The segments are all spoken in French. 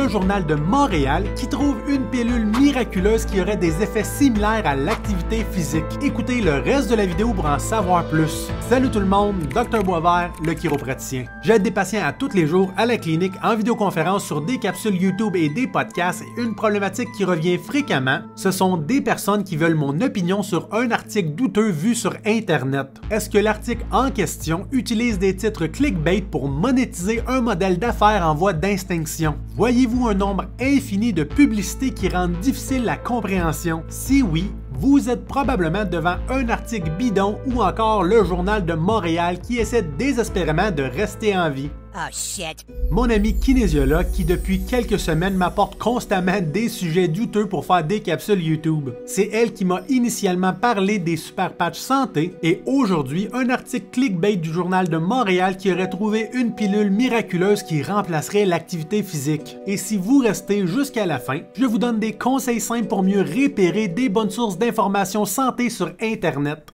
le Journal de Montréal qui trouve une pilule miraculeuse qui aurait des effets similaires à l'activité physique. Écoutez le reste de la vidéo pour en savoir plus. Salut tout le monde, Dr Boisvert, le chiropraticien. J'aide des patients à tous les jours à la clinique en vidéoconférence sur des capsules YouTube et des podcasts et une problématique qui revient fréquemment, ce sont des personnes qui veulent mon opinion sur un article douteux vu sur Internet. Est-ce que l'article en question utilise des titres clickbait pour monétiser un modèle d'affaires en voie d'extinction? Voyez-vous un nombre infini de publicités qui rendent difficile la compréhension? Si oui, vous êtes probablement devant un article bidon ou encore le Journal de Montréal qui essaie désespérément de rester en vie. Oh shit. Mon ami kinésiologue qui depuis quelques semaines m'apporte constamment des sujets douteux pour faire des capsules YouTube. C'est elle qui m'a initialement parlé des super patchs santé et aujourd'hui un article clickbait du Journal de Montréal qui aurait trouvé une pilule miraculeuse qui remplacerait l'activité physique. Et si vous restez jusqu'à la fin, je vous donne des conseils simples pour mieux repérer des bonnes sources d'informations santé sur Internet.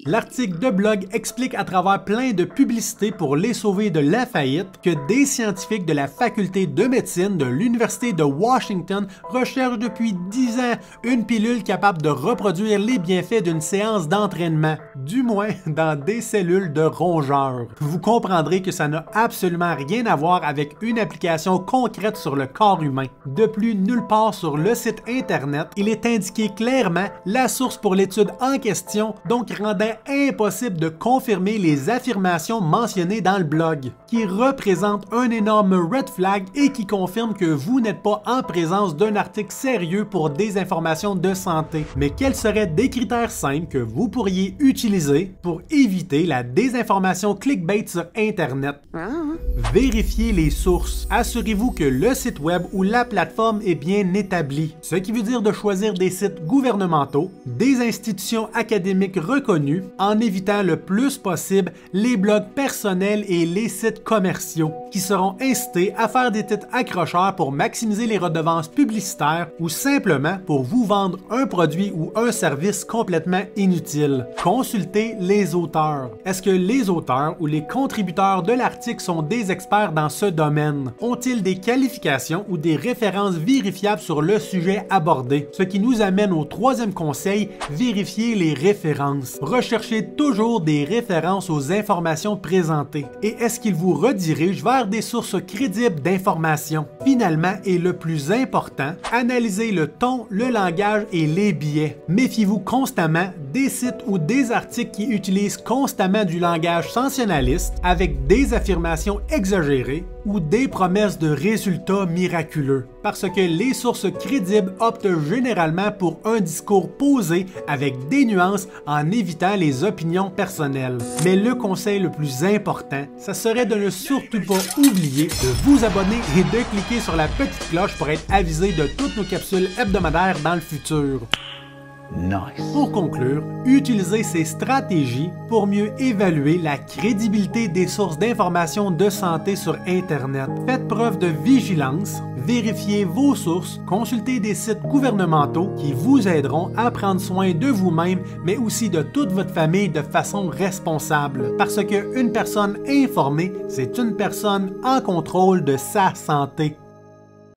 L'article de blog explique à travers plein de publicités pour les sauver de la faillite que des scientifiques de la faculté de médecine de l'Université de Washington recherchent depuis 10 ans une pilule capable de reproduire les bienfaits d'une séance d'entraînement, du moins dans des cellules de rongeurs. Vous comprendrez que ça n'a absolument rien à voir avec une application concrète sur le corps humain. De plus, nulle part sur le site internet, il est indiqué clairement la source pour l'étude en question, donc rendant impossible de confirmer les affirmations mentionnées dans le blog, qui représente un énorme red flag et qui confirme que vous n'êtes pas en présence d'un article sérieux pour des informations de santé. Mais quels seraient des critères simples que vous pourriez utiliser pour éviter la désinformation clickbait sur Internet? Vérifiez les sources. Assurez-vous que le site web ou la plateforme est bien établi, ce qui veut dire de choisir des sites gouvernementaux, des institutions académiques reconnues, en évitant le plus possible les blogs personnels et les sites commerciaux, qui seront incités à faire des titres accrocheurs pour maximiser les redevances publicitaires ou simplement pour vous vendre un produit ou un service complètement inutile. Consultez les auteurs. Est-ce que les auteurs ou les contributeurs de l'article sont des experts dans ce domaine? Ont-ils des qualifications ou des références vérifiables sur le sujet abordé? Ce qui nous amène au troisième conseil, vérifier les références. Recherchez toujours des références aux informations présentées. Et est-ce qu'il vous redirige vers des sources crédibles d'informations? Finalement, et le plus important, analysez le ton, le langage et les biais. Méfiez-vous constamment des sites ou des articles qui utilisent constamment du langage sensationnaliste avec des affirmations exagérées ou des promesses de résultats miraculeux. Parce que les sources crédibles optent généralement pour un discours posé avec des nuances en évitant les opinions personnelles. Mais le conseil le plus important, ça serait de ne surtout pas oublier de vous abonner et de cliquer sur la petite cloche pour être avisé de toutes nos capsules hebdomadaires dans le futur. Nice. Pour conclure, utilisez ces stratégies pour mieux évaluer la crédibilité des sources d'informations de santé sur Internet. Faites preuve de vigilance, vérifiez vos sources, consultez des sites gouvernementaux qui vous aideront à prendre soin de vous-même, mais aussi de toute votre famille de façon responsable. Parce qu'une personne informée, c'est une personne en contrôle de sa santé.